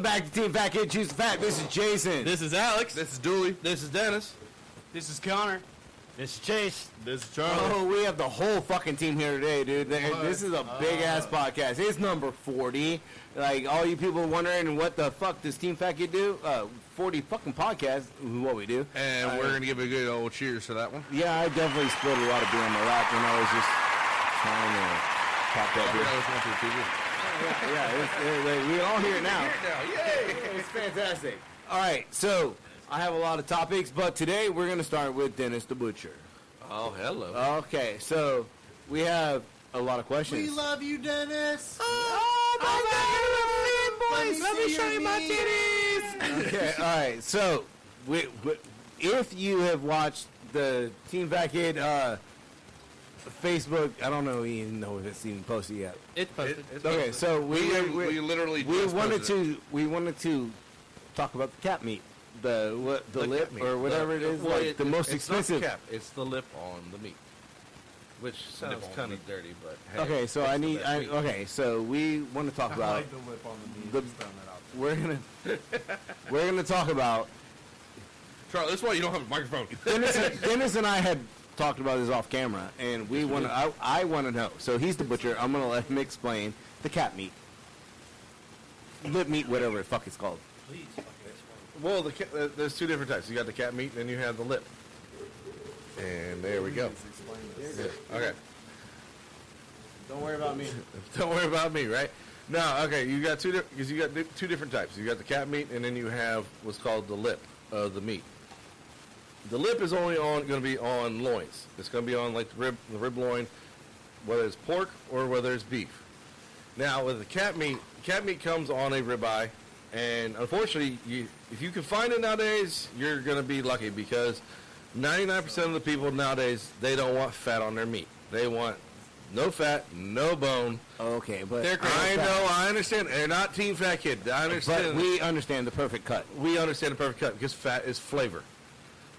back to TeamFatKid Chews The Fat. This is Jason. This is Alex. This is Dooley. This is Dennis. This is Connor. This is Chase. This is Charlie. Oh, we have the whole fucking team here today, dude. This is a big-ass podcast. It's number 40. Like, all you people wondering what the fuck does TeamFatKid do? 40 fucking podcast, what we do. And we're going to give a good old cheers for that one. Yeah, I definitely spilled a lot of beer on my lap when I was just trying to pop that beer. We all hear it now. Yay! It's fantastic. All right, so I have a lot of topics, but today we're going to start with Dennis the Butcher. Oh, hello. Okay, so we have a lot of questions. We love you, Dennis. Oh my God, boys. let me show you my titties. Okay, all right, so if you have watched the TeamFatKid Facebook, I don't even know if it's even posted yet. It's posted. Okay, so we literally wanted to talk about the cat meat, the lip meat. or whatever it is, well, like the most expensive. It's not the cap, it's the lip on the meat, which sounds kind of dirty, but hey, Okay, so so we want to talk about. I like the lip on the meat. Just throwing that out. We're gonna talk about. Charlie, that's why you don't have a microphone. Dennis and I had talked about this off camera, and we want to. I want to know. So he's the butcher. I'm gonna let him explain the cat meat, lip meat, whatever the fuck it's called. Please, Well, there's two different types. You got the cat meat, and then you have the lip. And there we go. Yeah. Okay. Don't worry about me. Don't worry about me, right? No, okay. You got two different types. You got the cat meat, and then you have what's called the lip of the meat. The lip is only going to be on loins. It's going to be on like the rib loin, whether it's pork or whether it's beef. Now with the cat meat comes on a ribeye, and unfortunately, if you can find it nowadays, you're going to be lucky because 99% of the people nowadays, they don't want fat on their meat. They want no fat, no bone. Okay, but I understand. They're not TeamFatKid. I understand. But we understand the perfect cut. We understand the perfect cut because fat is flavor.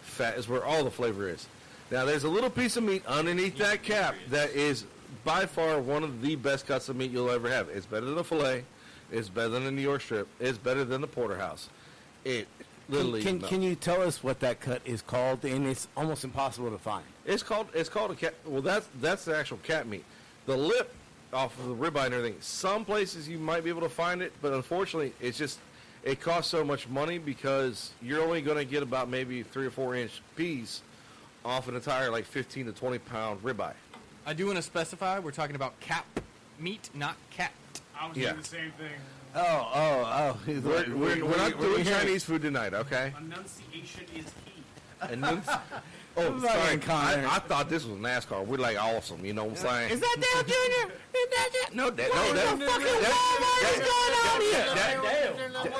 Fat is where all the flavor is. Now, there's a little piece of meat underneath that cap that is by far one of the best cuts of meat you'll ever have. It's better than a filet. It's better than a New York strip. It's better than the porterhouse. It literally. Can you tell us what that cut is called? And it's almost impossible to find. It's called a cat. Well, that's the actual cat meat. The lip off of the ribeye and everything. Some places you might be able to find it, but unfortunately, it costs so much money because you're only going to get about maybe 3 or 4 inch piece off an entire like 15 to 20 pound ribeye. I do want to specify we're talking about cap meat, not cat. I was doing the same thing. Oh. We're not doing Chinese food tonight, okay? Enunciation is key. Oh, sorry, Connor. I thought this was NASCAR. We're like awesome, you know what I'm saying? Is that Dale Jr.? Is that No, What the fucking Walmart is going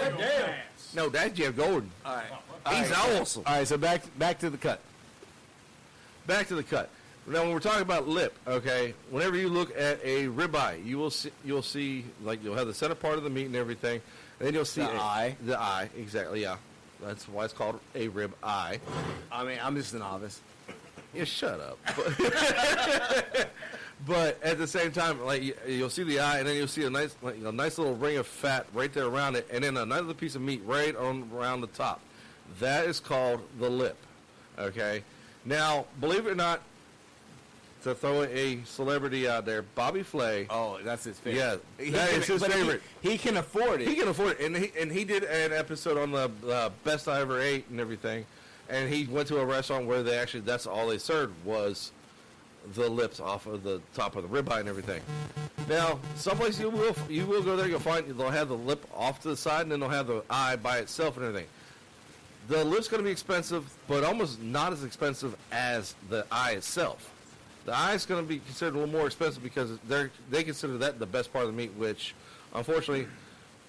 on here? No, that's Jeff Gordon. All right. He's awesome. All right, so back to the cut. Back to the cut. Now, when we're talking about lip, okay, whenever you look at a ribeye, you'll see like you'll have the center part of the meat and everything, and then you'll see the eye. The eye, exactly, yeah. That's why it's called a rib eye. I mean, I'm just a novice. Yeah, shut up. But at the same time, like you'll see the eye, and then you'll see a nice little ring of fat right there around it, and then another piece of meat right around the top. That is called the lip. Okay. Now, believe it or not, to throw a celebrity out there, Bobby Flay. Oh, that's his favorite. Yeah, that is his favorite. He can afford it. He can afford it, and he did an episode on the best I ever ate and everything, and he went to a restaurant where that's all they served was the lips off of the top of the ribeye and everything. Now, someplace you will go there, you'll find they'll have the lip off to the side, and then they'll have the eye by itself and everything. The lip's going to be expensive, but almost not as expensive as the eye itself. The eye is going to be considered a little more expensive because they consider that the best part of the meat, which, unfortunately,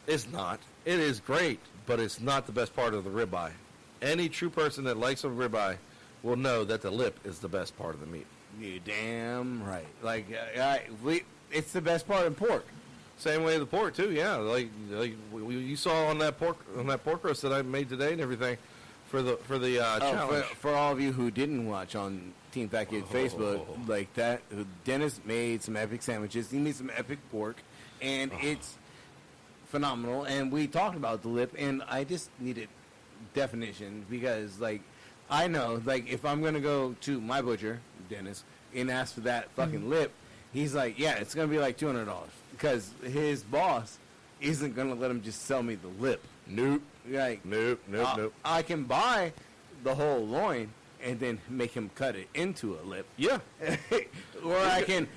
is not. It is great, but it's not the best part of the ribeye. Any true person that likes a ribeye will know that the lip is the best part of the meat. You damn right. Like, it's the best part of pork. Same way the pork too, yeah. Like you saw on that pork roast that I made today and everything for the challenge. For all of you who didn't watch on TeamFatKid Facebook, like that, Dennis made some epic sandwiches. He made some epic pork, and it's phenomenal, and we talked about the lip, and I just needed definition because, like, I know, like, if I'm gonna go to my butcher, Dennis, and ask for that fucking lip, he's like, yeah, it's gonna be like $200 because his boss isn't gonna let him just sell me the lip. Nope. Like, Nope. I can buy the whole loin and then make him cut it into a lip. Yeah. Or I can,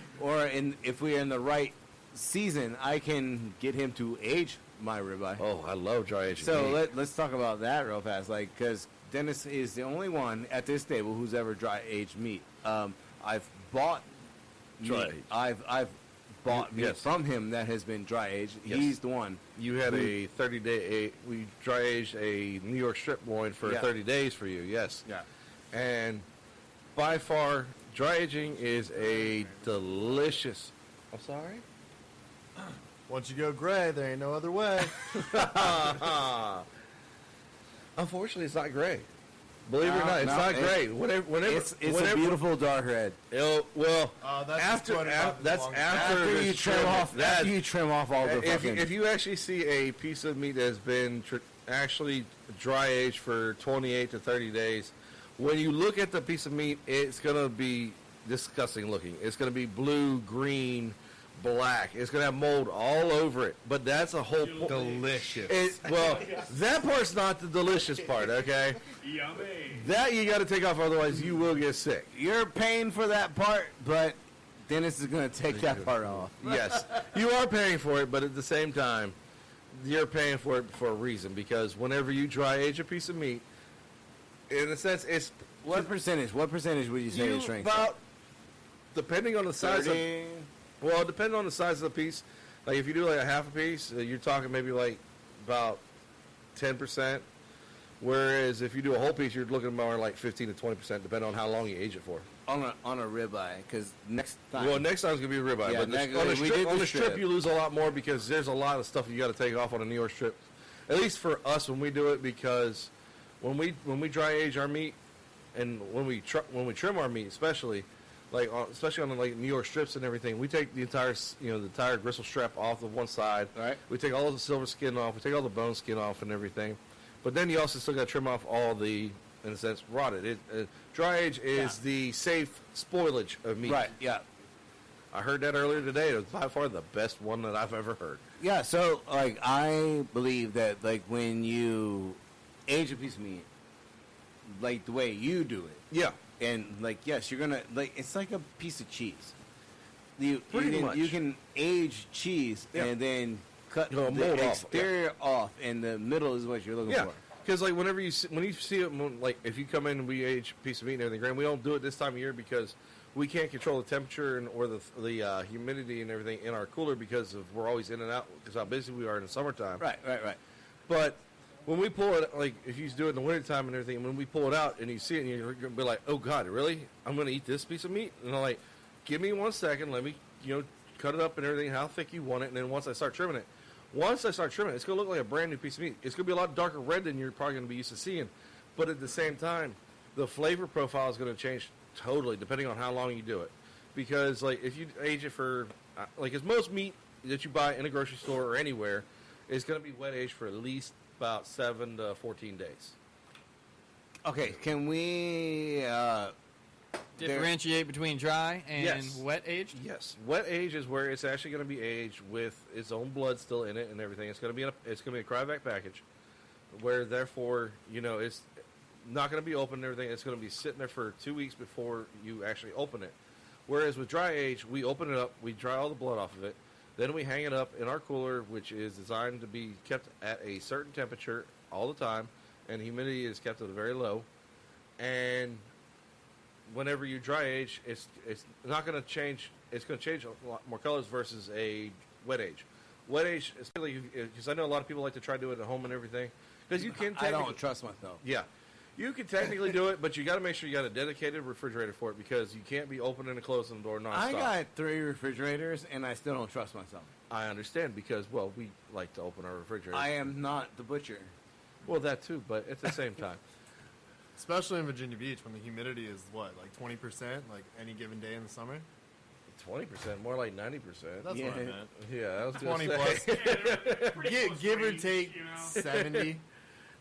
if we're in the right season, I can get him to age my ribeye. Oh, I love dry aging. So let's talk about that real fast, like, because Dennis is the only one at this table who's ever dry aged meat. I've bought Dry meat. aged. I've bought meat Yes. from him that has been dry aged. Yes. He's the one. You had a 30-day. We dry aged a New York strip loin for Yeah. 30 days for you. Yes. Yeah. And by far, dry aging is a delicious. I'm sorry. Once you go gray, there ain't no other way. Unfortunately, it's not gray. Believe it or No, not, it's no, not gray. It's a beautiful dark red. Well, That's after just that's that's after After the you trim off, that- after you trim off all the if, fucking. if you actually see a piece of meat that has been actually dry aged for 28 to 30 days, when you look at the piece of meat, it's gonna be disgusting looking. It's gonna be blue, green, black. It's gonna have mold all over it. But that's a whole Delicious. well, that part's not the delicious part. Okay, Yummy. that you got to take off, otherwise you will get sick. You're paying for that part, but Dennis is going to take that part off. Yes, you are paying for it, but at the same time, you're paying for it for a reason. Because whenever you dry age a piece of meat, in a sense, it's What percentage? What percentage would you say is strength? about, depending on the size of, 30? well, depending on the size of the piece. Like if you do like a half a piece, you're talking maybe like about 10%. Whereas if you do a whole piece, you're looking more like 15 to 20%, depending on how long you age it for. on a ribeye, because next time. Well, next time it's gonna be a ribeye. Yeah, but next- on a we strip, did the on a strip, strip. you lose a lot more because there's a lot of stuff you got to take off on a New York strip. At least for us when we do it, because when we dry age our meat, and when we trim our meat, especially especially on the like New York strips and everything, we take the entire gristle strap off of one side. Right. We take all of the silver skin off. We take all the bone skin off and everything. But then you also still got to trim off all the, in a sense, rotted. Dry age is the safe spoilage of meat. Right, yeah. I heard that earlier today. It was by far the best one that I've ever heard. Yeah, so, like, I believe that, like, when you age a piece of meat, like, the way you do it, Yeah. and, like, yes, you're gonna, like, it's like a piece of cheese. You Pretty much. You can age cheese Yeah. and then cut Mold the off, exterior off, and the middle is what you're looking Yeah. for. Because like when you see it, like if you come in and we age a piece of meat and everything, Graham, we don't do it this time of year because we can't control the temperature or the humidity and everything in our cooler because we're always in and out because how busy we are in the summertime. Right. But when we pull it, like if you do it in the wintertime and everything, when we pull it out and you see it, and you're gonna be like, "Oh God, really? I'm gonna eat this piece of meat?" And I'm like, "Give me 1 second. Let me, cut it up and everything, how thick you want it, and then once I start trimming it, it's gonna look like a brand new piece of meat. It's gonna be a lot darker red than you're probably gonna be used to seeing, but at the same time, the flavor profile is gonna change totally depending on how long you do it. Because like if you age it for, as most meat that you buy in a grocery store or anywhere, is gonna be wet aged for at least about 7 to 14 days. Okay, can we Differentiate between dry and Yes. wet aged? Yes, wet age is where it's actually going to be aged with its own blood still in it and everything. It's going to be a cryovac package, where therefore it's not going to be open and everything. It's going to be sitting there for 2 weeks before you actually open it. Whereas with dry age, we open it up, we dry all the blood off of it, then we hang it up in our cooler, which is designed to be kept at a certain temperature all the time, and humidity is kept at a very low, and whenever you dry age, it's not going to change. It's going to change a lot more colors versus a wet age. Wet age, especially because I know a lot of people like to try to do it at home and everything. Because you can. I don't trust myself. Yeah, you can technically do it, but you got to make sure you got a dedicated refrigerator for it because you can't be opening and closing the door nonstop. I got 3 refrigerators, and I still don't trust myself. I understand because we like to open our refrigerator. I am not the butcher. Well, that too, but at the same time. Especially in Virginia Beach when the humidity is what, like 20%, like any given day in the summer? 20%, more like 90%. That's Yeah. what I meant. Yeah, I was 20 gonna plus. say. Give or take 70.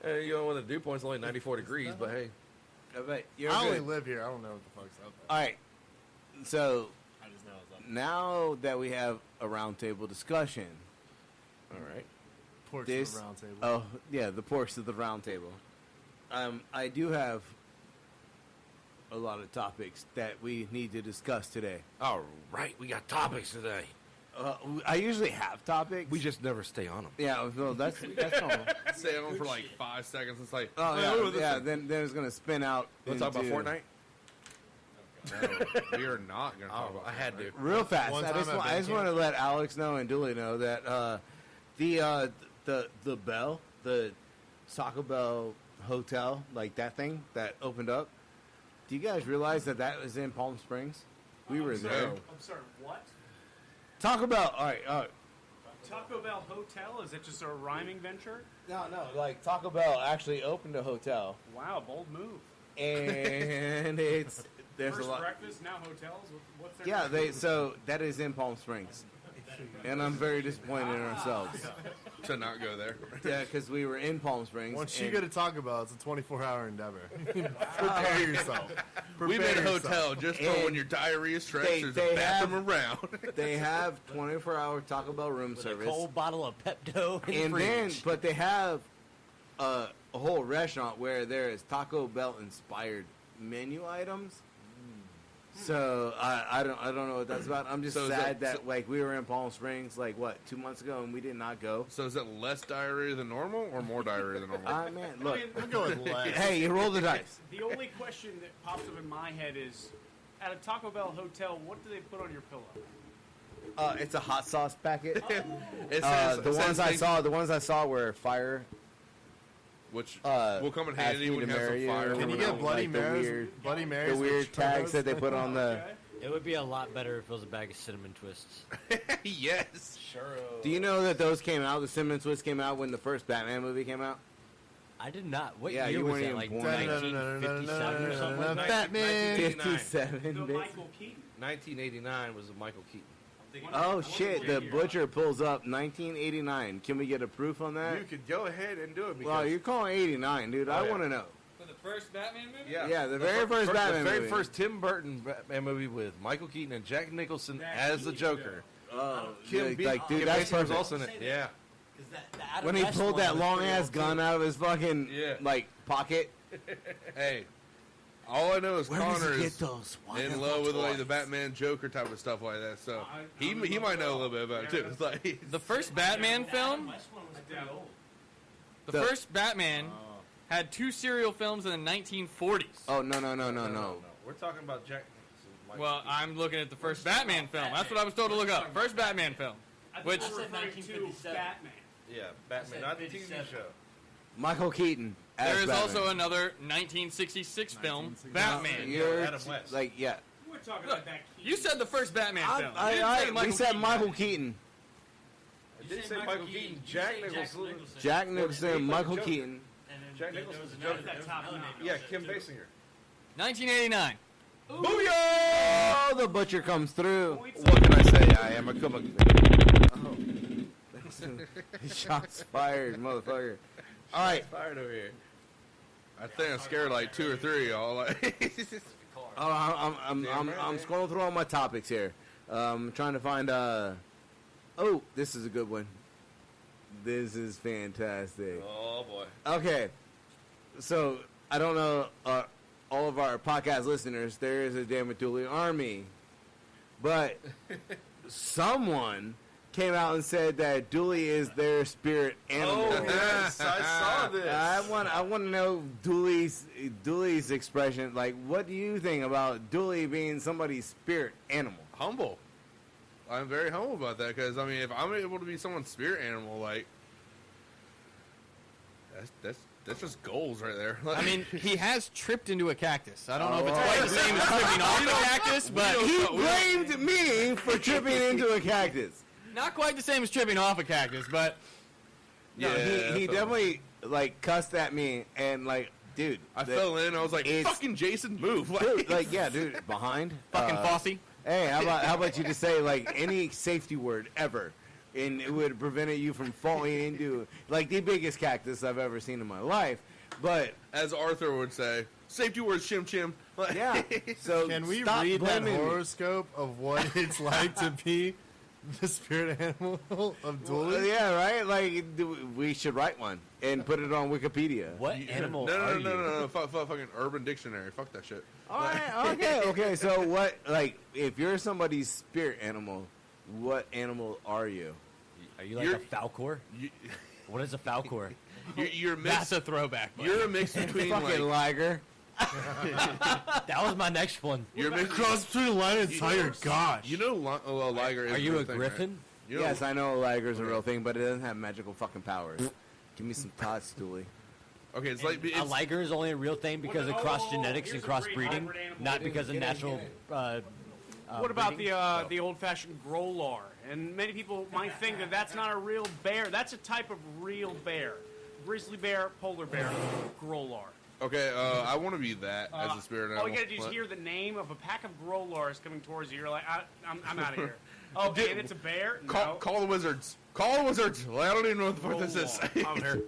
You know, when the dew point's only 94 degrees, but hey. I bet you're I only good. live here. I don't know what the fuck's out there. All right. So I just know it's up now that we have a roundtable discussion, All right. Porch this to the round table. oh yeah, the porks of the roundtable. I do have a lot of topics that we need to discuss today. All right, we got topics today. I usually have topics. We just never stay on them. yeah, well, that's normal. Stay on for like 5 seconds. It's like, Oh "Wait, yeah, what was this yeah. thing?" Then it's gonna spin out. Let's talk about into- Fortnite. No, we are not going to talk Oh, about I had Fortnite. to. Real fast. One I time just, at I just band want to let Alex know and Dooley know that the Bell, the Taco Bell hotel, like that thing that opened up. Do you guys realize that that was in Palm Springs? We were there. sorry. I'm sorry, what? Taco Bell. All right. Taco Bell Hotel? Is it just a rhyming venture? No. Like Taco Bell actually opened a hotel, Wow, bold move. and there's First a lot. breakfast, now hotels? What's their Yeah, so that is in Palm Springs, and I'm very disappointed in ourselves. To not go there. Yeah, because we were in Palm Springs. Once you and- go to Taco Bell, it's a 24-hour endeavor. Prepare yourself. We Prepare made a yourself. hotel just for And when your diarrhea strikes. they- There's they a bathroom have- around. They have 24-hour Taco Bell room With service, a cold bottle of Pepto in and the then fridge. but they have a whole restaurant where there is Taco Bell inspired menu items. So I don't know what that's about. I'm just So is sad that- that like we were in Palm Springs like what 2 months ago and we did not go. So is it less diarrhea than normal or more diarrhea than normal? Man, look, I'll go with less. hey, you roll the dice. The only question that pops up in my head is, at a Taco Bell hotel, what do they put on your pillow? It's a hot sauce packet. It The ones I things- saw, were fire. which Uh, will come in ask handy me when to you have marry some fire. you. Can you Like get Bloody the Marys? weird- Bloody The Marys with weird tags churros? that they put on the. Okay. It would be a lot better if it was a bag of cinnamon twists. Yes. Do you know that those came out? The Cinnamon Twist came out when the first Batman movie came out. I did not. What Yeah, year you was weren't that? even Like born. 1957 or something like that? Batman. 57. The bitch. Michael Keaton. 1989 was Michael Keaton. Oh shit! The butcher pulls up 1989. Can we get a proof on that? You could go ahead and do it. Well, Because you're calling 89, dude. I yeah. want to know. For the first Batman movie? Yeah, the very first Batman the very movie. first Tim Burton Batman movie with Michael Keaton and Jack Nicholson That as the Keaton Joker. Oh, Kim dude, Be- like, dude, Kim that's Basinger was perfect. also in it. Yeah. When he pulled that long ass gun out of his fucking Yeah. like pocket. Hey, all I know is Where does Connor he get is those? in love with like the Batman Joker type of stuff like that. So he might know a little bit about it too. It's like The first Batman film, the The- first Batman had 2 serial films in the 1940s. Oh no. We're talking about Jack Nicholson. Michael Well, Keaton. I'm looking at the first Batman film. That's what I was told to look up. First Batman film. Which, I said 1957. Batman. Yeah, Batman, not the TV 57. show. Michael Keaton. As there is Batman. also another 1966 film, Batman. You're Adam West. like yeah. We're talking Look, about that Keaton. You said the first Batman film. You didn't say we Michael said Keaton. Michael Keaton. I did say Michael Keaton. Jack Nicholson. Jack Nicholson, Michael Joker. Keaton. Jack Nicholson's the That was Joker. that top notch. Yeah, Kim Basinger. 1989. Oh, the butcher comes through. What can I say? I am a comic. Shots fired, motherfucker. All right. Fired over here. I think I scared like 2 or 3 of y'all. Like, Oh, I'm scrolling through all my topics here. Trying to find. Oh, this is a good one. This is fantastic. Oh boy. Okay, so I don't know all of our podcast listeners. There is a Damn It Dooley army, but someone came out and said that Dooley is their spirit animal. Oh yes, I saw this. I want to know Dooley's expression. Like, what do you think about Dooley being somebody's spirit animal? humble. I'm very humble about that because I mean, if I'm able to be someone's spirit animal, like that's just goals right there. I mean, he has tripped into a cactus. I don't know if it's quite the same as tripping off a cactus, but He blamed me for tripping into a cactus. not quite the same as tripping off a cactus, but No, Yeah, he so- definitely like cussed at me and like, dude, I fell in. I was like, it's- "Fucking Jason, move!" dude, like, yeah, dude, behind, fucking Fosse. Hey, how about you just say like any safety word ever, and it would have prevented you from falling into like the biggest cactus I've ever seen in my life. But As Arthur would say, safety words, chim chim. Like, yeah, so Can we stop read that blaming me. horoscope of what it's like to be the spirit animal of Dooley? Well, yeah, right. Like we should write one and put it on Wikipedia. What animal No, are no, you? no, no, no. Fucking Urban Dictionary. Fuck that shit. All right, okay. So what? Like, if you're somebody's spirit animal, what animal are you? Are you like You're- a falcor? You, What is a falcor? you're That's mixed. a throwback. buddy. You're a mix between Fucking like. liger. That was my next one. You're mixed. Cross between a lion and tiger. Gosh. You know, a liger is. Are you real a thing, griffin? Right? You know, Yes, I know a liger's a real thing, but it doesn't have magical fucking powers. Give me some tots, Dooley. Okay, it's like A liger is only a real thing because of cross genetics and Here's a cross great breeding, hybrid animal. not because of natural. What about breeding? the old-fashioned growlar? And many people might think that that's not a real bear. That's a type of real bear. Grizzly bear, polar bear, growlar. Okay, I want to be that as a spirit animal. All you gotta do is What? hear the name of a pack of growlars coming towards you. You're like, I'm out of here. Oh, and it's a bear? No. Call the wizards. Call the wizards. Well, I don't even know what the fuck this is. I'm here.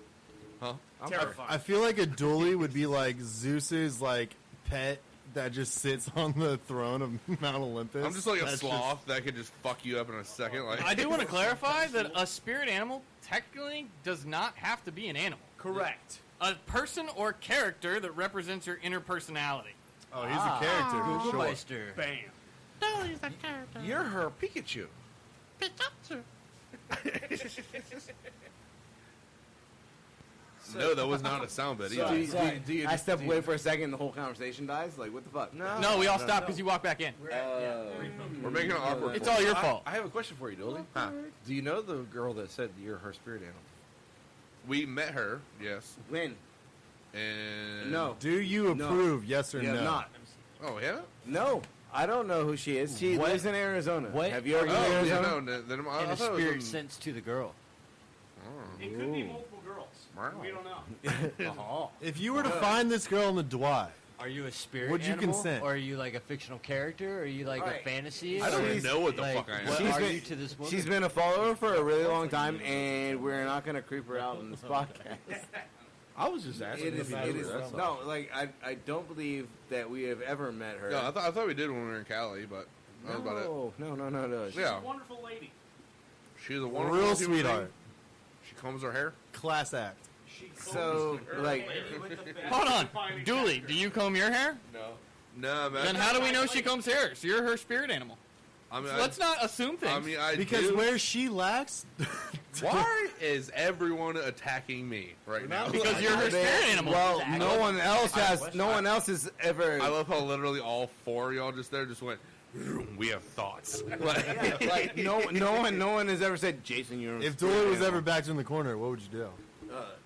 Huh? Terrifying. I feel like a Dooley would be like Zeus's like pet that just sits on the throne of Mount Olympus. I'm just like a That's sloth that could just fuck you up in a second. Like I do want to clarify that a spirit animal technically does not have to be an animal. Correct. A person or character that represents your inner personality. Oh, he's a character for sure. Meister. Bam. You're her Pikachu. no, that was not a sound bit. either. I step away for a second, the whole conversation dies. Like, what the fuck? No, we all stopped because you walked back in. We're making an awkward. It's all your fault. I have a question for you, Dooley. Do you know the girl that said you're her spirit animal? We met her, yes, When? and No. Do you No. approve? Yes or Yeah, no? not. Oh yeah. No. I don't know who she is. She What- lives in Arizona. what Have you ever are been to Oh yeah, Arizona? no. Then I In a thought it was spirit in- sense to the girl. It could be multiple girls. Wow. We don't know. If you were to find this girl in the Dwight, Are you a spirit Would you animal? consent? Or are you like a fictional character? Or are you like Alright. a fantasy? I don't Or, even know what the like, fuck I am. What She's are been- you to this woman? She's been a follower for a really long time, and we're not going to creep her out in this podcast. I was just asking. It is, if you it knew is, her, that's all. no, like, I don't believe that we have ever met her. No, I thought we did when we were in Cali, but that was about it. No. Yeah, Wonderful lady. she's a a wonderful real human being. sweetheart, She combs her hair. class act. She So, like, Hold on. Dooley, do you comb your hair? No, man. Then how do we know she combs hair? So you're her spirit animal. I mean, Let's not assume things. I mean, I Because do. where she lacks, Why is everyone attacking me right now? because you're her spirit animal. well, no one else has ever. I love how literally all four of y'all just there just went. We have thoughts. Like, like, no one has ever said, Jason, you're. a if spirit Dooley was animal." ever backed in the corner, what would you do?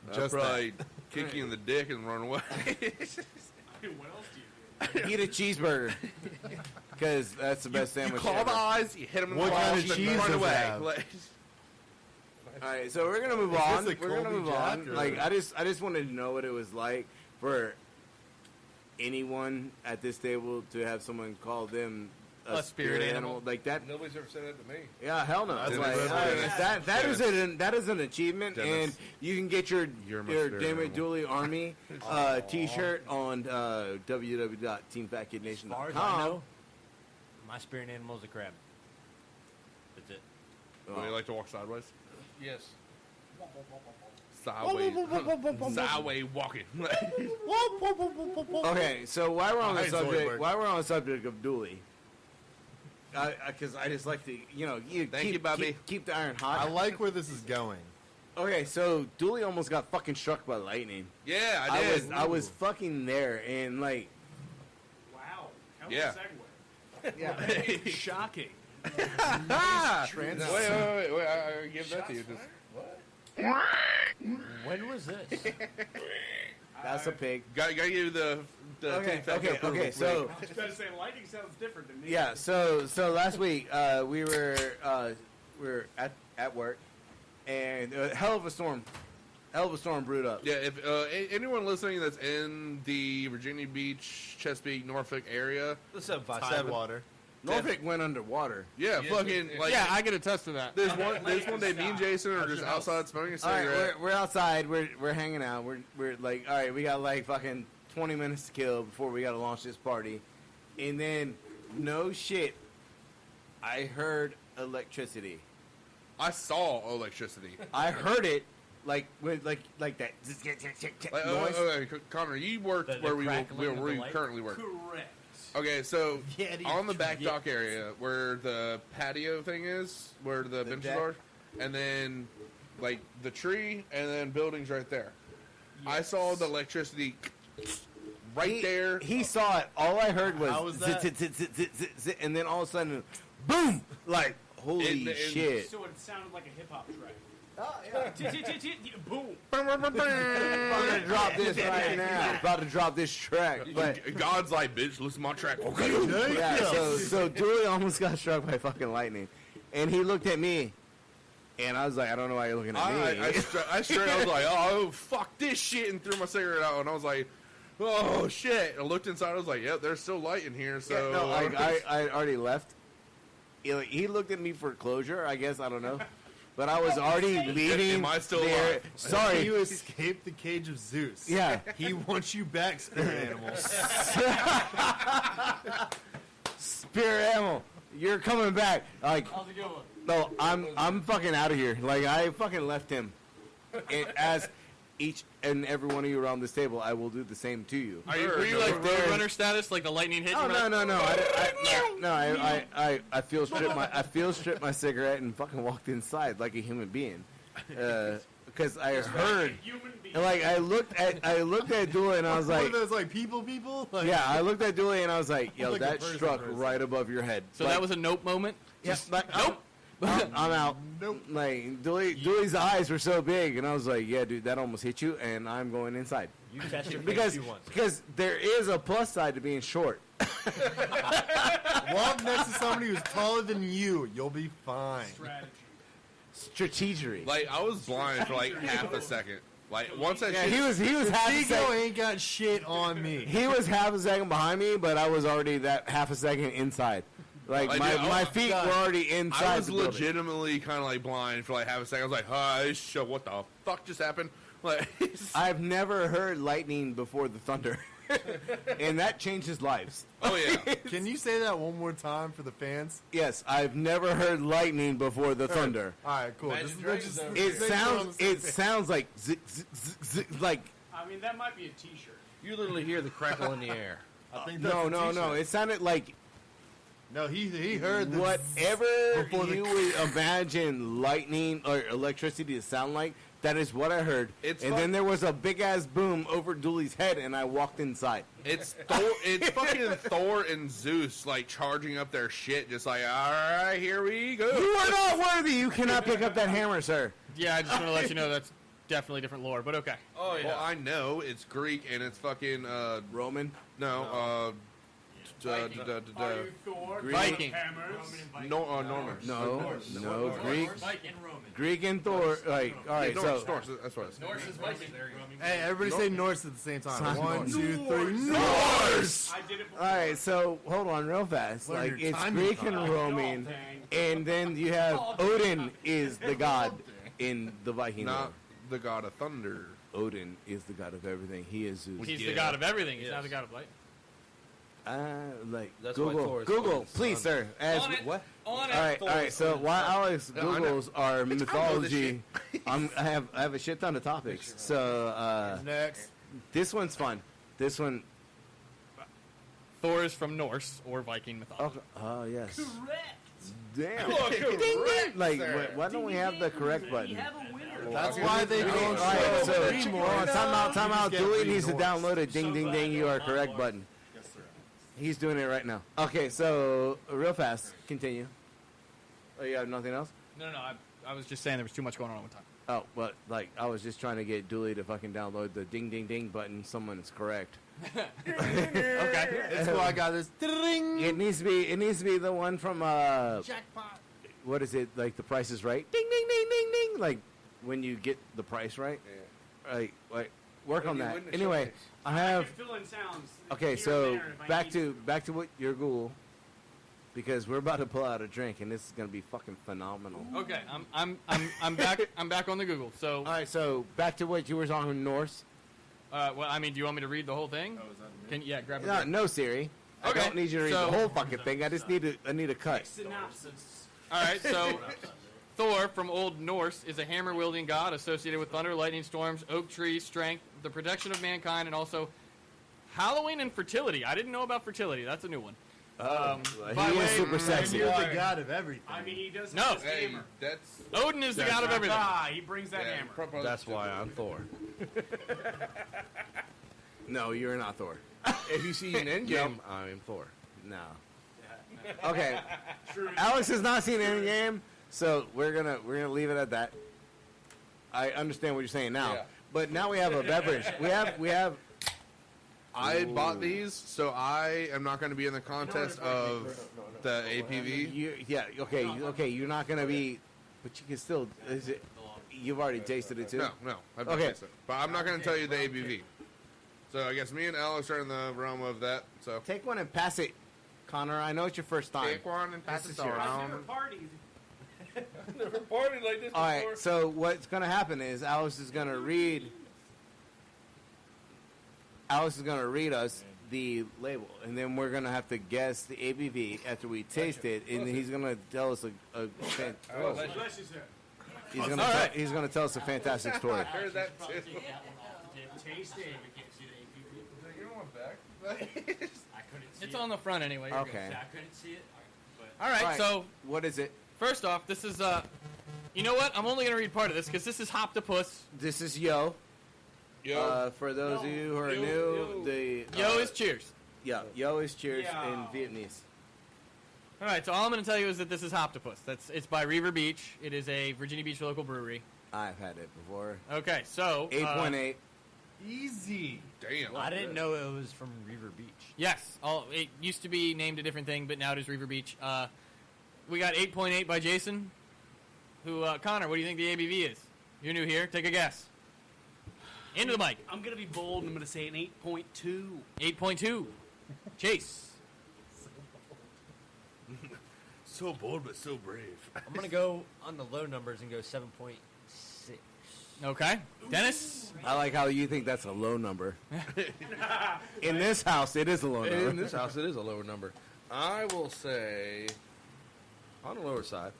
I'd Just probably kick you in the dick and run away. What else do you do? Eat a cheeseburger, because that's the best You sandwich. claw ever. the eyes, you hit them in What the kind balls, of cheese and run does it away. have? Like, All right, so we're gonna move this on. a We're gonna Colby move Jack on. or- Like, I just wanted to know what it was like for anyone at this table to have someone call them a spirit animal. like that. Nobody's ever said that to me. Yeah, hell no. That's It's a like, good one. that is an achievement, Dennis. and you can get your You're my your spirit Damn It animal. Dooley Army T-shirt on As far as I www.teamfatkidnation.com. know, my spirit animal is a crab. That's it. would you like to walk sideways? Yes. Sideways. Sideways walking. Okay, so while we're on the Hi, subject, Zoidberg. while we're on the subject of Dooley, because I just like to, Thank you, Bobby. keep the iron I hot. like where this is going. Okay, so Dooley almost got fucking struck by lightning. Yeah, I did. I was fucking there, and like, Wow. Hell Yeah. of a segue. yeah, Shocking. Wait, I give that to you. Just, When was this? that's a pig. gotta give you the Okay, Team Fat Kid approval. okay. So I was about to say, lightning sounds different than me. yeah, so last week we were at work, and a hell of a storm brewed up. Yeah, if anyone listening that's in the Virginia Beach, Chesapeake, Norfolk area, What's up, 5-7? Tidewater. Norfolk went underwater. Yeah, fucking like. Yeah, I can attest to that. There's one day me and Jason are just outside smoking a All right, cigarette. we're outside. We're hanging out. We're like, all right, we got like fucking 20 minutes to kill before we got to launch this party, and then no shit, I heard electricity. I saw electricity. I heard it like with like that Like, noise. okay, Connor, you worked The where we crackling of the light? currently work. Correct. Okay, so Yeah, dude, on the back yeah. dock area where the patio thing is, where the benches deck. are, and then like the tree, and then buildings right there. I saw the electricity right there. He saw it. All I heard was How was zit, that? zit, zit, zit, zit, zit, zit, and then all of a sudden, boom! Like holy It- shit! So it sounded like a hip hop track. Oh, yeah. Boom. I'm gonna drop this right now. About to drop this track, but God's like, bitch, listen to my track. Okay. yeah. So Dooley almost got struck by fucking lightning, and he looked at me, and I was like, I don't know why you're looking at me. I straight I was like, oh, fuck this shit, and threw my cigarette out, and I was like, oh, shit. I looked inside, I was like, yep, there's still light in here, so... Yeah, no, I already left. He looked at me for closure, I guess, I don't know. But I was already leaving. Am I still there. alive? Sorry. You escaped the cage of Zeus. Yeah. He wants you back, spirit animal. Spirit animal, you're coming back. Like, How's it going? no, I'm fucking out of here. Like, I fucking left him. And as each and every one of you around this table, I will do the same to you. Were you like Roadrunner status, like the lightning hit? Oh you no no no! I feel stripped my cigarette and fucking walked inside like a human being, because I heard, Human being. and like I looked at Dooley and I was One like, of those like people. Like, yeah, I looked at Dooley and I was like, yo, Like a that person struck person. right above your head. So that was a nope moment. yeah, like, nope. I'm out. Nope. Like Dooley's eyes were so big, and I was like, yeah, dude, that almost hit you, and I'm going inside You test your because face once. there is a plus side to being short. Walk next to somebody who's taller than you. You'll be fine. Strategy. Strategery. Like, I was blind for like half a second. Like, once I Yeah, he was half a Chico second. ain't got shit on me. He was half a second behind me, but I was already that half a second inside. Like Like, my, dude, my feet were already inside I was the building. legitimately kind of like blind for like half a second. I was like, hi, shit, what the fuck just happened? Like, I've never heard lightning before the thunder, and that changes lives. oh yeah. Can you say that one more time for the fans? Yes, I've never heard lightning before the thunder. All right, cool. Imagine Just- Dragon's just- over just It make sure we're on sounds the same it page. sounds like zik, zik, zik, zik, like I mean, that might be a T-shirt. You literally hear the crackle in the air. I think that's no a no no. t-shirt. It sounded like No, he heard the whatever before the- you would imagine lightning or electricity to sound like. That is what I heard. It's and fun- then there was a big ass boom over Dooley's head, and I walked inside. It's Thor. It's fucking Thor and Zeus like charging up their shit, just like, all right, here we go. You are not worthy. You cannot pick up that hammer, sir. Yeah, I just want to let you know that's definitely different lore, but okay. Oh Well, I know it's Greek and it's fucking Roman. no. Are you Thor? Greek. Viking. Hammers. Norman. No, no, Greek, Viking Roman. Greek and Thor. Like, all right, Norse, so Norse, that's what it is. Norse is Viking. Hey, everybody say Norse at the same time. Sign 1, Norse. 2, 3, Norse. Norse! I did it before. all right, so hold on, real fast. Learn Like, your it's timing, Greek and Tom. Roman, Dang. and then you have Odin is the god in the Viking lore. Not the god of thunder. Odin is the god of everything. He is Zeus. He's the god of everything. He's not the god of light. Like That's why Google, Thor is Google, Odin's please, son. sir. As On it. What? On it. all right. So while Alex Yeah, I know. Googles our I know this mythology, I have a shit ton of topics. So Next. this one's fun. This one, Thor is from Norse or Viking mythology. oh yes, Correct. damn. Correct, Ding, ding. Like, sir. why don't we have the correct We button? have a winner. That's why they Okay, don't all right, show so anymore. hold on, time out. You just Dooley get needs to Norse. download a ding, So ding, glad ding. You you're are on correct board. button. He's doing it right now. Okay, so real fast, continue. Oh, you have nothing else? No, I was just saying there was too much going on at one time. Oh, but like I was just trying to get Dooley to fucking download the ding, ding, ding button. Someone is correct. Okay. That's why I got this. Ding. It needs to be the one from Jackpot. what is it, like The Price is Right? Ding, ding, ding, ding, ding. Like when you get the price right. Like work on you that. win the Anyway, showcase. I I have can fill in sounds. okay. here So and there if I back need to what your Google. because we're about to pull out a drink, and this is gonna be fucking phenomenal. Okay, I'm back. I'm back on the Google. So, All right, so back to what you were on Norse. well, I mean, do you want me to read the whole thing? Grab it. No, Siri. I Okay, don't need you to read so- the whole fucking thing. I just need a cut. Synopsis. All right, so Thor from Old Norse is a hammer-wielding god associated with thunder, lightning, storms, oak trees, strength, the protection of mankind, and also Halloween and fertility. I didn't know about fertility. That's a new one. By He way- is super sexy. You're the god of everything. I mean, he does No. have his Hey, hammer. that's Odin is the god of everything. Ah, he brings that yeah, hammer. That's why I'm Thor. No, you're not Thor. If you see an Endgame, I'm Thor. No. Okay. Alex has not seen any game, so we're gonna leave it at that. I understand what you're saying now, Yeah. but now we have a beverage. We have. I bought these, so I am not going to be in the contest of the APV. Okay. You're not gonna be, but you can still. Is it? You've already tasted it too. No, I've not Okay. tasted it. But I'm not going to tell you the ABV. So I guess me and Alex are in the realm of that. So Take one and pass it, Connor. I know it's your first time. take one and pass This it is yours. I've never around. partied. Never partied like this All right. So what's gonna happen is Alex is gonna read. Alex is gonna read us the label, and then we're gonna have to guess the ABV after we taste it, and he's gonna tell us Bless you, sir. he's gonna tell us a fantastic story. I heard that too. Taste it. You don't want back? I couldn't see It's it. on the front anyway. You're good. Okay. I couldn't see it. All right, All right. so What is it? first off, this is you know what? I'm only gonna read part of this because this is Hoptopus. This is Yo. Yo, For those of you who are Yo, new, yo. the Yo is cheers. Yo is cheers Yeah. in Vietnamese. All right, so all I'm gonna tell you is that this is Hoptopus. It's by Reaver Beach. It is a Virginia Beach local brewery. I've had it before. Okay, so 8.8. Easy. damn. I didn't know it was from Reaver Beach. Yes, it used to be named a different thing, but now it is Reaver Beach. We got 8.8 by Jason. Who, Connor? What do you think the ABV is? You're new here. Take a guess. Into the mic. I'm gonna be bold and I'm gonna say an 8.2. 8.2. Chase. So bold but so brave. I'm gonna go on the low numbers and go 7.6. Okay. Dennis. I like how you think that's a low number. In this house, it is a low number. In this house, it is a lower number. I will say, on the lower side,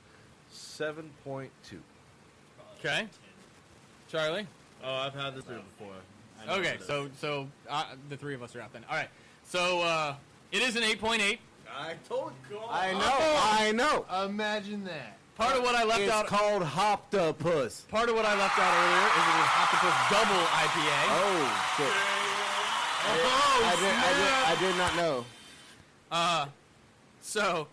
7.2. Okay. Charlie. Oh, I've had this beer before. I know Okay, it is. so the three of us are out then. All right. So it is an 8.8. I know. Imagine that. Part of what I left It's out. called Hoptopus. Part of what I left out earlier is it is Hoptopus Double IPA. Oh shit! I did not know. So,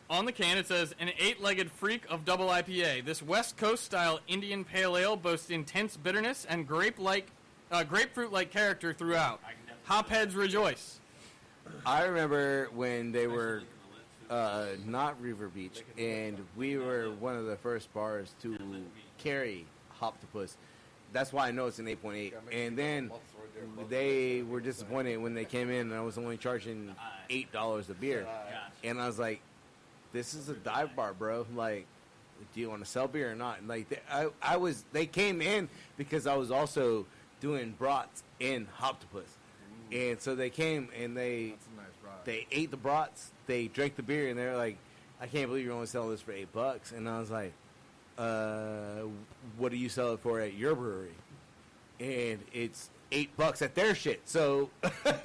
on the can it says, an 8-legged freak of double IPA. This West Coast style Indian Pale Ale boasts intense bitterness and grapefruit-like character throughout. Hopheads rejoice. I remember when they were not River Beach, and we were one of the first bars to carry Hoptopus. That's why I know it's an 8.8. And then they were disappointed when they came in, and I was only charging $8 a beer. And I was like, "This is a dive bar, bro. Like, do you want to sell beer or not?" And like, they came in because I was also doing brats in Hoptopus, and so they came and they ate the brats, they drank the beer, and they're like, "I can't believe you're only selling this for $8." And I was like, "What do you sell it for at your brewery?" And it's $8 at their shit. So,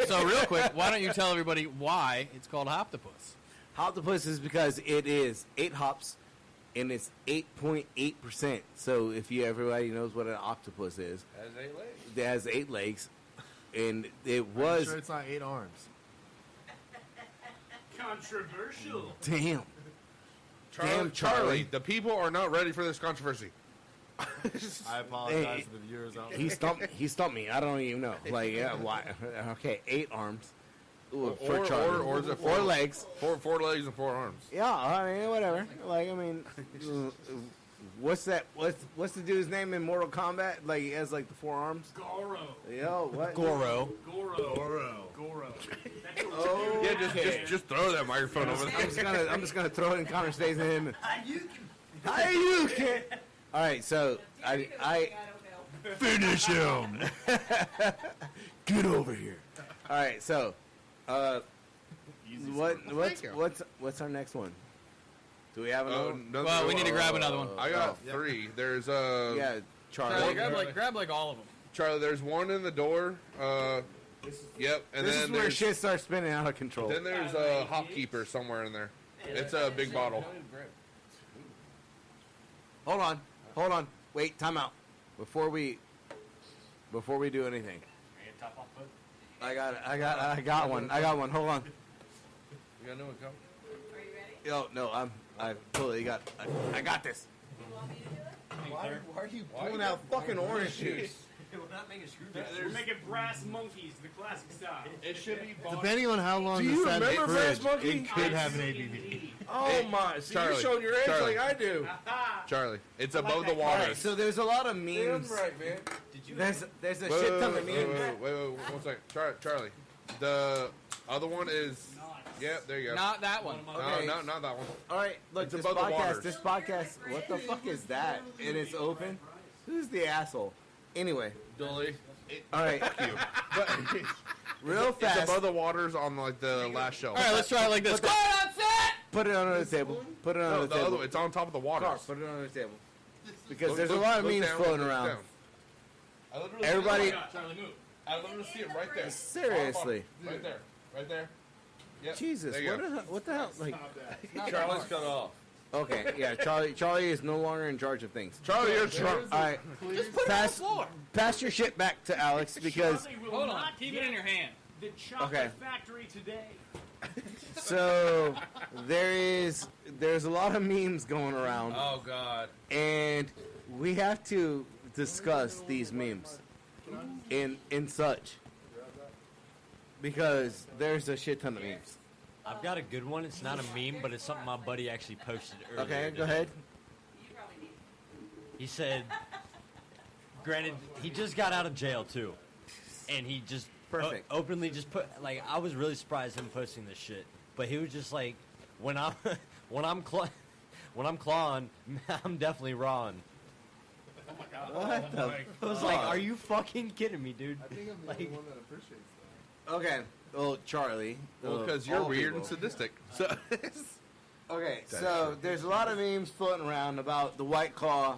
So, real quick, why don't you tell everybody why it's called Hoptopus? Hoptopus is because it is 8 hops, and it's 8.8%. So if everybody knows what an octopus is, Has 8 legs. it has 8 legs, and it I'm was sure it's not 8 arms. Controversial. damn. Charlie, Charlie. the people are not ready for this controversy. I apologize Hey, to the viewers out there. He stumped me. I don't even know. Like, yeah, why? Okay, 8 arms. Ooh, Or- for Charlie. or is it four 4 legs? Four legs and 4 arms. Yeah, I mean, whatever. Like, I mean, what's that? What's the dude's name in Mortal Kombat? Like, he has like the 4 arms. Goro. Yo, what? Goro. Goro. Goro. Oh, Yeah, just throw that microphone over there. I'm just gonna throw it in Connor's face and him. How you can? All right, so I Finish him. get over here. All right, so what's our next one? Do we have another? one? Well, we need to grab another one. I got 3. There's Yeah, Charlie, Charlie. grab like all of them. Charlie. There's one in the door. Yep. And This then is where there's shit starts spinning out of control. then there's a hopkeeper somewhere in there. It's a big bottle. Hold on. Wait, time out. Before we do anything. I got one. Hold on. You got no one come? Yo, no, I totally got. I got this. Why are you pulling out fucking orange juice? We're making brass monkeys, the classic style. It should be Depending on how long Do this you sat in the remember Brass fridge, Monkey? it could have an ABV. Oh my! So Charlie, you're showing your age Charlie. like I do. Charlie. It's above that the All water. right, so there's a lot of memes. man. There's a shit ton of memes. Wait, 1 second. Charlie. The other one is. Yeah, there you go. Not that one. Okay. No, not that one. All right, look, It's this above the waters. podcast. What the fuck is that? And it's open. Who's the asshole? Anyway, Dooley. all right, But real it's fast. above the waters on like the last shelf. All right, let's try it like this. Quiet on set. Put it under the table. Put it No, under the the other table. one. It's on top of the waters. Carl, put it under the table. Because Look- there's look- a lot of look memes down, floating look around. down. I literally Everybody, Charlie, move. I literally see it right there. seriously. Right there. Right there. Yep. Jesus, There you go. what the hell? Like, Charlie's cut off. okay, yeah, Charlie is no longer in charge of things. Charlie, you're drunk. All right, pass your shit back to Alex because Charlie will Hold on. not Keep it in your hand. the chocolate Okay. factory today. so there's a lot of memes going around, Oh God. and we have to discuss these memes in such because there's a shit ton of memes. I've got a good one. It's not a meme, but it's something my buddy actually posted earlier. Okay, go today. ahead. He said, granted, he just got out of jail too, and he just Perfect. openly just put like I was really surprised him posting this shit, but he was just like, when I'm clawing, I'm definitely rawing. What the? I was like, are you fucking kidding me, dude? Like, that appreciates that. Okay. Well, Charlie. Well, because you're all weird and people. sadistic. So Okay, so there's a lot of memes floating around about the White Claw,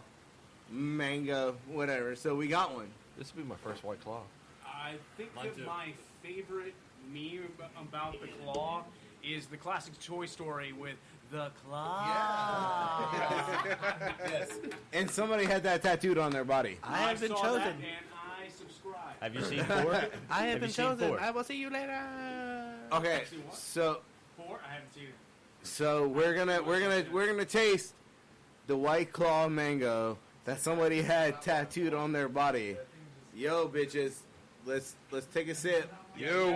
mango, whatever. So we got one. this would be my first White Claw. I think Mine that too. my favorite meme about the claw is the classic Toy Story with the claw. And somebody had that tattooed on their body. I have been saw chosen. that and I subscribe. Have you seen 4? I have been chosen. I will see you later. Okay, See what? so 4? I haven't seen it. we're gonna taste the White Claw mango that somebody had tattooed on their body. Yo, bitches, let's take a sip. You.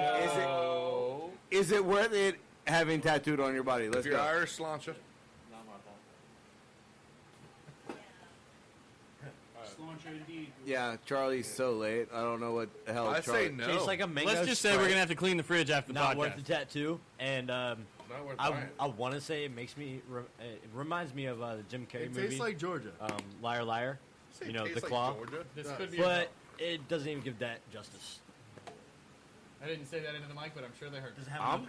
Is it worth it having tattooed on your body? Let's If you're go. Irish, sláinte. Cilantro indeed. Yeah, Charlie's so late. I don't know what the hell. I Charlie. say no. Tastes like a mango. Let's just say we're Sprite. gonna have to clean the fridge after the Not podcast. worth the tattoo, and Not worth I buying. want to say it makes me it reminds me of the Jim Carrey It movie, tastes like Georgia. Liar Liar, Say you it know, tastes the like claw. Georgia. This could be. But it doesn't even give that justice. I didn't say that into the mic, but I'm sure they heard. I'm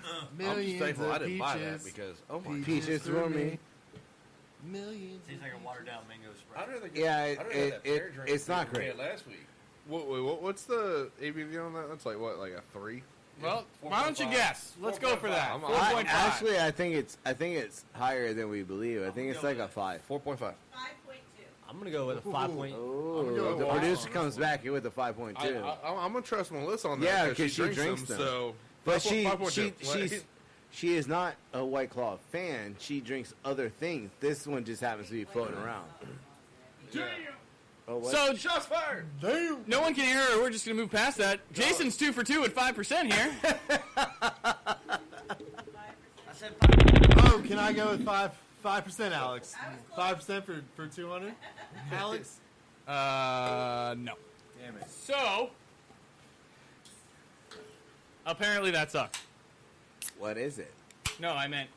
just thankful I didn't buy that because Peaches for me. Millions. Tastes like a watered down mango I'd Sprite. rather get, Yeah, I'd rather have that pear drink it's than not we great. had last week. what's the ABV on that? That's like what, like a 3? Well, why don't you 4.5. guess? Let's go for that. 4.5. 4.5. I think it's higher than we believe. I think it's like a 5. 4.5. 5.2. I'm gonna go with a 5. Oh, the producer comes back with a 5.2. I'm gonna trust Melissa on that. Yeah, because she drinks them. So, But 5.2. she is not a White Claw fan. She drinks other things. This one just happens to be floating around. Oh, what? So Shots fired. no one can hear her. We're just gonna move past that. Jason's 2 for 2 at 5% here. Oh, can I go with 5%, Alex? 5% for 200, Alex. No. Damn it. So Apparently that sucks. What is it? No, I meant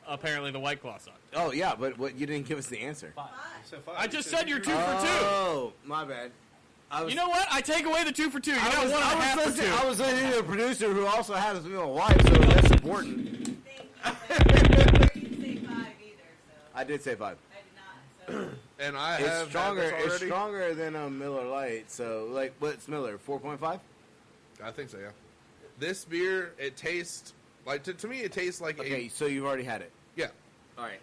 apparently the White Claw sucks. Oh yeah, but what you didn't give us the answer. I just said you're 2 for 2. Oh, my bad. You know what? I take away the 2 for 2. You got 1 and a half for 2. I was listening to a producer who also happens to be my wife, so that's important. I did say 5. And I It's have stronger. had this It's already. stronger than a Miller Lite. So, like, what's Miller? 4.5. I think so, yeah. This beer, it tastes like to me. It tastes like Okay, so you've already had it. yeah. All right.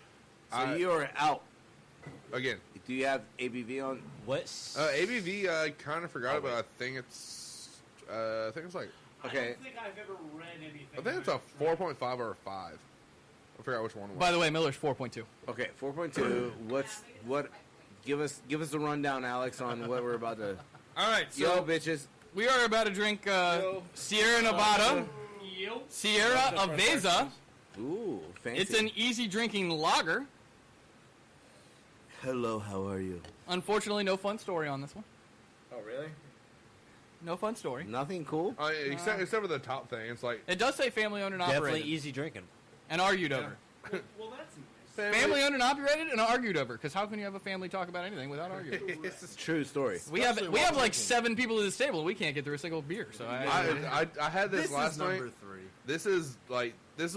So you are out. Again, Do you have ABV on? What? ABV. I kind of forgot about. I think it's like. Okay. I don't think I've ever read anything. I think it's a 4.5 or a 5. I forgot which one it was. By the way, Miller's 4.2. Okay. 4.2. What? Give us a rundown, Alex, on what we're about to. All right, so Yo, bitches. we are about to drink Sierra Nevada, Sierra Avesa. Ooh, fancy. It's an easy drinking lager. Hello, how are you? Unfortunately, no fun story on this one. Oh, really? No fun story. Nothing cool? Except for the top thing, it's like It does say family owned and Definitely operated easy drinking. and argued over. Well, that's nice. Family owned and operated and argued over. Because how can you have a family talk about anything without arguing? It's a true story. we have like 7 people at this table. And we can't get through a single beer. So I had this, This last is night. number 3. This is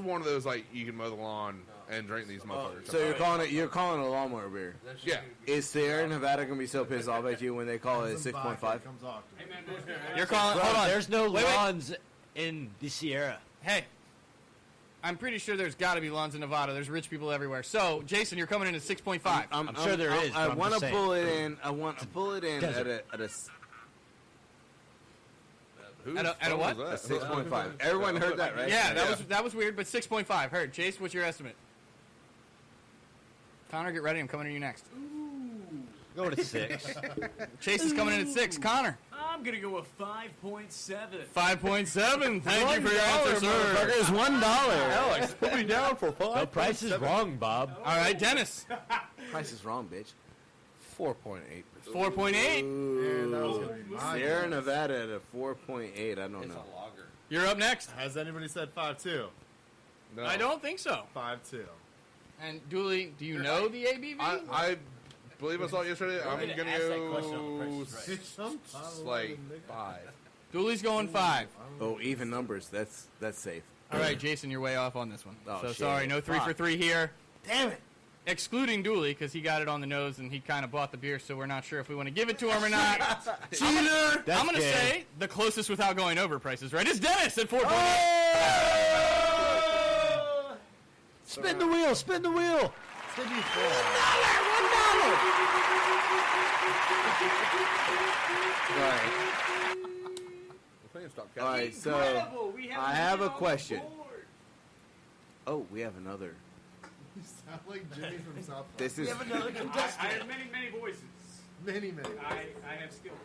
one of those like you can mow the lawn and drink these motherfuckers. So you're calling it a lawnmower beer. yeah. Is Sierra Nevada gonna be so pissed off at you when they call it 6.5? Comes off to me. you're calling. Hold on. There's no Wait, wait. lawns in the Sierra. Hey, I'm pretty sure there's got to be lawns in Nevada. There's rich people everywhere. So, Jason, you're coming in at 6.5. I'm sure there is, I but I'm want just to saying. pull it in. I want to pull it in at a Whose At a phone what? was a that? 6.5. Everyone heard that, right? Yeah, that was weird, but 6.5. Heard. Chase, what's your estimate? Connor, get ready. I'm coming to you next. Go to 6. Chase is coming in at 6. Connor, I'm gonna go with 5.7. 5.7. Thank you for your answer, sir. It's $1. Alex, put me down for 5. The price is wrong, Bob. All right, Dennis, Price is wrong, bitch. 4.8. 4.8. And that was gonna be my Sierra guess. Nevada at a 4.8. I don't know. lager. You're up next. Has anybody said 5.2? No. I don't think so. 5.2. And Dooley, do you know the ABV? I believe I saw it yesterday. I'm gonna gonna ask that question on go Price is like 5. Dooley's going 5. Oh, even numbers. That's safe. All right, Jason, you're way off on this one. Oh, so shit. sorry, no 3 for Fuck. 3 here. Damn it. Excluding Dooley, because he got it on the nose and he kind of bought the beer, so we're not sure if we want to give it to him or not. Cheater! I'm going to good. say the closest without going over prices, right? It's Dennis at 4.8. Spin the wheel, spin the wheel. All right. All right, so Incredible, we have I a have man a on question. board. Oh, we have another. You sound like Jimmy from South Park. This is I have many voices. Many. I have skills.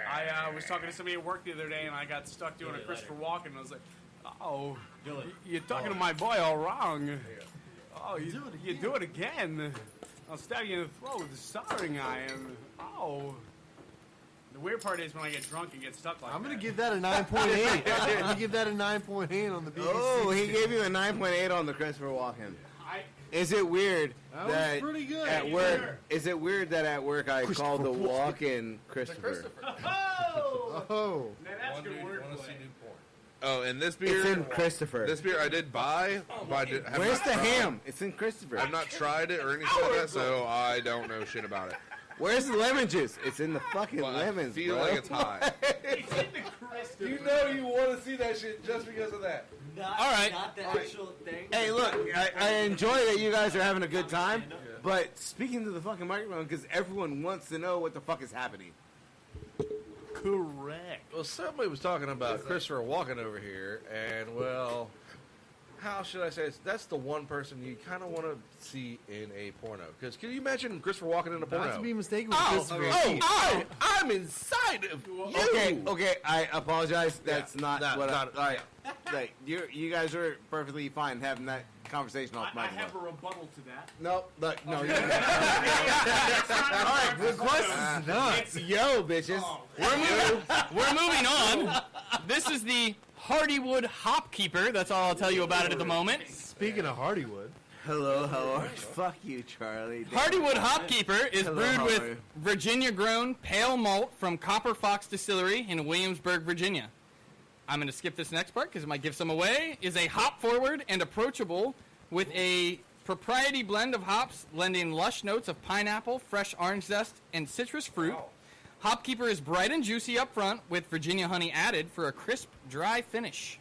I was talking to somebody at work the other day, and I got stuck doing a Christopher Walken, and I was like, "Oh, you're talking to my boy all wrong. Oh, you do it again. I'll stab you in the throat with a soldering iron. Oh." The weird part is when I get drunk and get stuck like I'm that. gonna give that a 9.8. I'm gonna give that a 9.8 on the BBC. Oh, he gave you a 9.8 on the Christopher Walken. Is it weird That was that pretty good. at work? Is it weird that at work I called the Walken Christopher? Oh! Oh, Now that's good wordplay. Oh, and this It's beer, in Christopher. this beer I did buy, but I did, have Where's not the tried- ham? It's in Christopher. I've not tried it or anything like that, so I don't know shit about it. Where's the lemon juice? It's in the fucking But lemons, I feel bro. like it's high. It's in the Christopher. You know you want to see that shit just because of that. All right. Not the actual thing. Hey, look, I enjoy that you guys are having a good time, but speaking to the fucking microphone because everyone wants to know what the fuck is happening. Correct. Well, somebody was talking about Christopher Walken over here, and well, how should I say this? That's the one person you kind of want to see in a porno. Because can you imagine Christopher Walken in a porno? not to be mistaken with Oh, Christopher. I'm inside of you. Okay, I apologize. That's Yeah, not not- what not- I... All right. Like, you guys are perfectly fine having that conversation off I mic. have a rebuttal to that. Nope. Look, no. Okay. You're all right. Good question. Nuts. Yo, bitches. Oh, We're moving on. This is the Hardywood Hop Keeper. That's all I'll tell you about it at the moment. Speaking of Hardywood, Hello, how are you? Fuck you, Charlie. Hardywood Hop Keeper is Hello, brewed how are with you? Virginia-grown pale malt from Copper Fox Distillery in Williamsburg, Virginia. I'm going to skip this next part because it might give some away. Is a hop-forward and approachable with a propriety blend of hops, lending lush notes of pineapple, fresh orange zest, and citrus fruit. Hopkeeper is bright and juicy up front with Virginia honey added for a crisp, dry finish.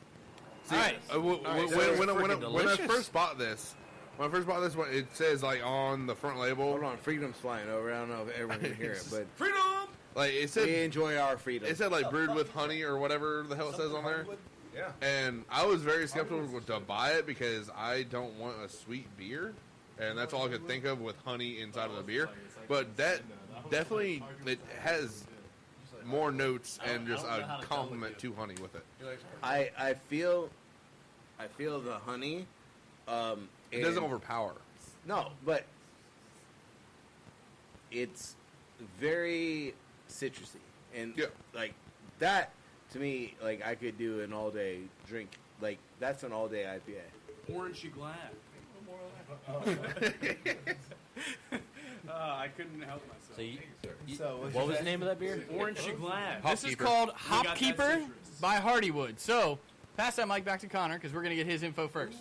All right. When I first bought this, it says like on the front label, Hold on, freedom's flying over. I don't know if everyone can hear it, but freedom. Like it we said, enjoy our freedom. it said like brewed with honey or whatever the hell it says on there. Yeah. And I was very skeptical to buy it because I don't want a sweet beer, and that's all I could think of with honey inside of the beer. But that definitely it has more notes and just a compliment to honey with it. I feel the honey. It doesn't and- overpower. No, but it's very citrusy, and Yeah. like that to me, like I could do an all day drink. Like that's an all day IPA. Orangey glad. I couldn't help myself. So, So, what was the name of that beer? Orangey glad. This is Hopkeeper. called We got that Hopkeeper citrus. by Hardywood. So, pass that mic back to Connor because we're going to get his info first.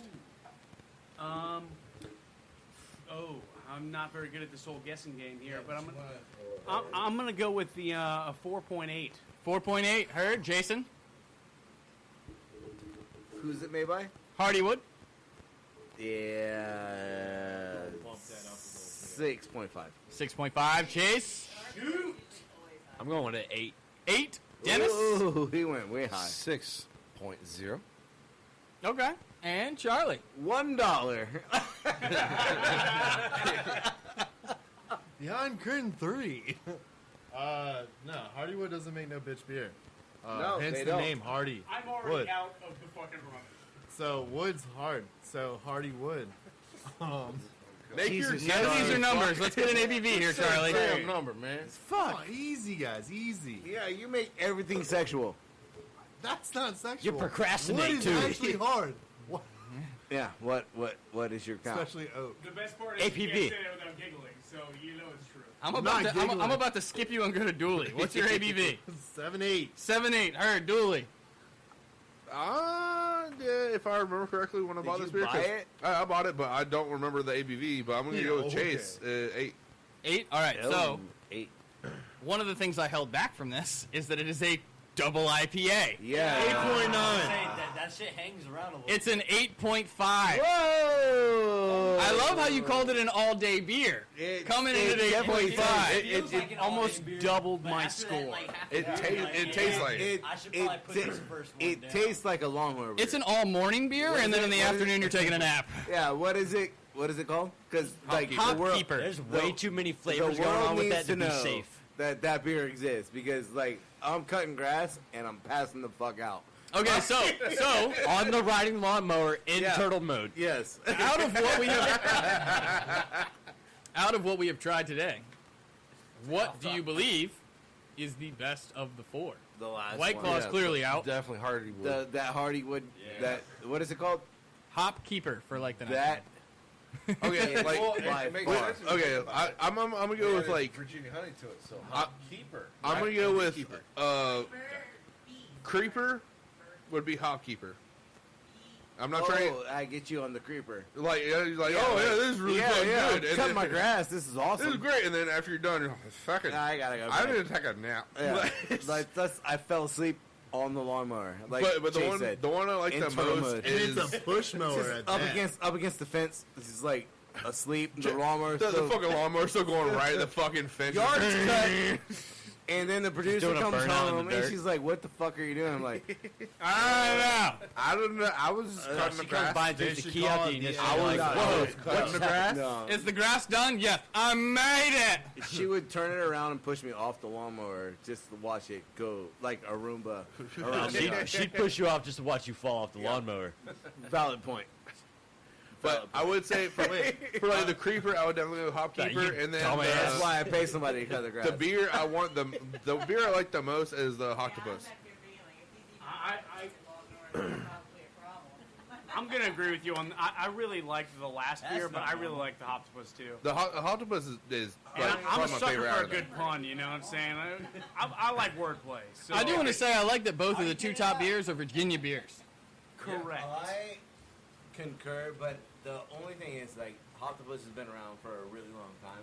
I'm not very good at this whole guessing game here, but I'm gonna go with the 4.8. 4.8, heard. Jason? Who's it made by? Hardywood? Yeah, 6.5. 6.5. Chase? I'm going with an 8. 8. Dennis? Ooh, he went way high. 6.0. Okay. And Charlie? $1. Behind Curtain 3. No, Hardywood doesn't make no bitch beer. No, hence they the don't. name Hardy. I'm already Wood. out of the fucking run. So wood's hard. So Hardywood. Make your Jesus None of Christ. these are numbers. Let's get an ABV here, Charlie. Damn number, man. Fuck. Oh, easy, guys, easy. Yeah, you make everything sexual. That's not sexual. You procrastinate, Wood is too. actually hard. What? Yeah. What is your count? Especially oak. The best part is you APB. can't say it without giggling, so you know it's true. I'm about to skip you and go to Dooley. What's your ABV? 7-8. 7.8. Heard. Dooley. Yeah, if I remember correctly, when I bought you this beer, buy 'cause it? I bought it, but I don't remember the ABV. But I'm gonna Yeah, go with okay. Chase 8. 8. All right. So, 8. one of the things I held back from this is that it is a double IPA. Yeah. 8.9. That shit hangs around a little. It's an 8.5. Whoa! I love how you called it an all-day beer. Coming in at 8.5. It almost doubled my score. It tastes like it. I should probably put this first one It down. tastes like a Longhorn beer. It's an all-morning beer, What and is then in it? the What is afternoon it? you're taking a nap. Yeah, what is it? What is it called? Because like the world, Hopkeeper. There's way too many flavors the going world on with needs that to be know safe. that beer exists because like I'm cutting grass and I'm passing the fuck out. Okay, so On the riding lawnmower in Yeah. turtle mode. Yes. out of what we have tried today, what do you believe is the best of the four? The last White one. Claw's Yeah, clearly out. Definitely Hardywood. That Hardywood. That what is it called? Hopkeeper for like the next That. Okay, like By it makes far. sense. okay, I'm gonna go with like Virginia honey to it, so I- Hopkeeper. I'm gonna go with Creeper would be Hopkeeper. I'm not trying. I get you on the creeper. Like, oh yeah, like- this is really fucking yeah. good. And Cut then- my grass. This is awesome. This is great. And then after you're done, you're like, fucking. I gotta go. I'm back. gonna take a nap. Yeah. like that's. I fell asleep on the lawnmower. Like but the Chase one said. the one I like the Internal most mode. And is it's a push mower Just at up that. against the fence. This is like asleep. The lawnmower. the fucking lawnmower's still going right at the fucking fence. Yard's cut. And then the producer doing a comes burnout in home the and dirt. she's like, "What the fuck are you doing?" I'm like, I don't know. I was cutting the She comes grass. by and takes the should key call out it the the ignition. I was like, like, whoa, cutting what's the happening? no. Is the grass done? Yes, I made it. She would turn it around and push me off the lawnmower just to watch it go like a Roomba around the yard. She'd push you off just to watch you fall off the lawnmower. Valid point. But I would say for like the creeper, I would definitely go Hopkeeper, you and then dumbass. That's why I pay somebody to cut the grass. the beer I want the beer I like the most is the Octopus. I'm gonna agree with you on. I really liked the last beer, but I really like the Octopus too. The Octopus is And like, I'm a probably my sucker favorite for out a of there. good pun. You know what I'm saying? I like wordplay. So. I do want to say I like that both of the two top beers are Virginia beers. Correct. I concur, but the only thing is, like, Octopus has been around for a really long time,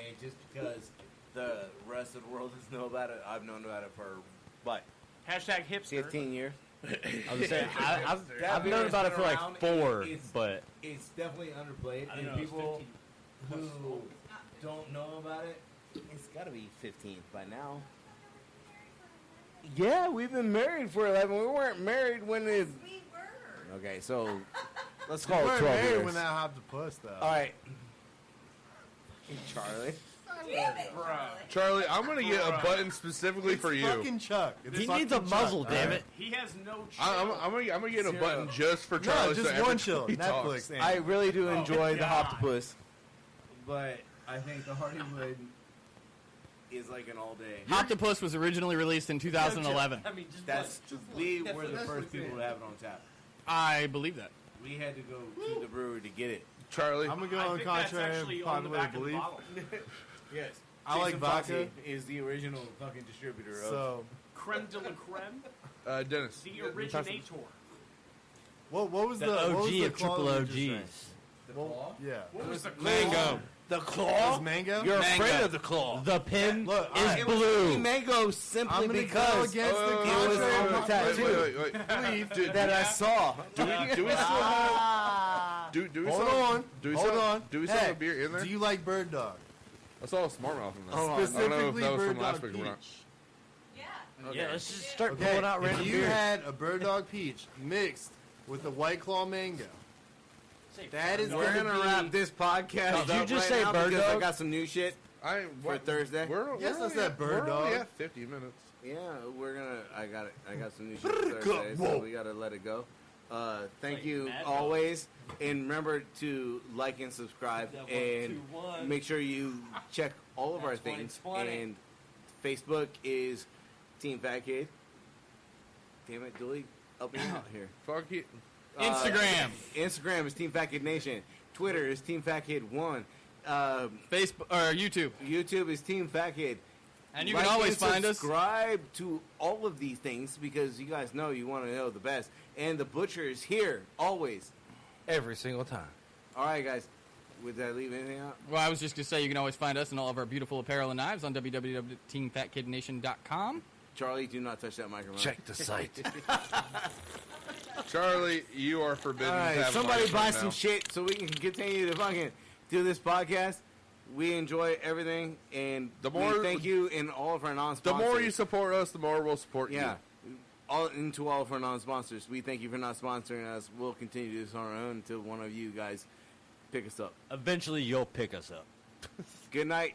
and just because the rest of the world doesn't know about it, I've known about it for, what, Hashtag hipster. 15 years? I was saying, That I've beer known has about it been for like around, 4, it's- but It's definitely underplayed, and people who don't know about it, it's got to be 15 by now. Yeah, we've been married for 11. We weren't married when it. We were. Okay, so let's You call it weren't 12 married years. when that Octopus, though. All right, Charlie. Damn it, Charlie, I'm gonna get a button specifically for you. Fucking Chuck. It's he needs a fucking muzzle, Chuck. damn it. He has no. I'm gonna get a Zero. button just for No, Charlie. just so every one time chill. he talks. Netflix. and- I really do enjoy the God. octopus, but I think the Hardywood is like an all day. Octopus was originally released in 2011. I mean, just That's we That's were what the that's first what people it to have it on tap. I believe that. We had to go to the brewery to get it. Charlie, I'm gonna go I on think that's contrary actually of on the popular back of the belief. bottle. Yes, I like vodka. Is the original fucking distributor of. So, Creme de la creme. Dennis. The originator. what was the the what was OG the of claw triple that you just drank? OGs. Well, yeah. What was the Mango. The It claw. was mango. You're Mango. afraid of the claw. The pin Look, is I- It was blue. mango simply I'm gonna because go against the it was contrary on of the my tattoo Wait. Do that I saw. we still have? Do we Hold still on. Do we Hold still on. Do we still Hey, have beer in there? Do you like bird dog? I saw a smart mouth in there. Hold on. I don't know if Specifically that was bird from last dog week or not. peach. Yeah. Yeah, let's just start Okay, pulling out if random you beers. had a bird dog peach mixed with a white claw mango, that is We're gonna wrap this podcast. Did you up just right say now bird because I dog? got some new shit. For Thursday? Yes, that's that bird We're only dog. at 50 minutes. Yeah, we're gonna. I got it. I got some new shit for Thursday, so we gotta let it go. Thank you always, and remember to like and subscribe, and make sure you check all of our things. And Facebook is Team Fat Kid. Damn it, Dooley, help me out here. Fuck it. Instagram. Instagram is Team Fat Kid Nation. Twitter is Team Fat Kid 1. Facebook or YouTube. YouTube is Team Fat Kid. And you can always find us. Subscribe to all of these things because you guys know you want to know the best. And the butcher is here always. Every single time. All right, guys. Would that leave anything out? Well, I was just going to say you can always find us and all of our beautiful apparel and knives on www.teamfatkidnation.com. Charlie, do not touch that microphone. Check the site. Charlie, you are forbidden. All to right, have a somebody microphone buy now. some shit so we can continue to fucking do this podcast. We enjoy everything, and The more- we thank you and all of our The non-sponsors. more you support us, the more we'll support you. Yeah. All into all of our non-sponsors. We thank you for not sponsoring us. We'll continue to do this on our own until one of you guys pick us up. Eventually, you'll pick us up. Good night.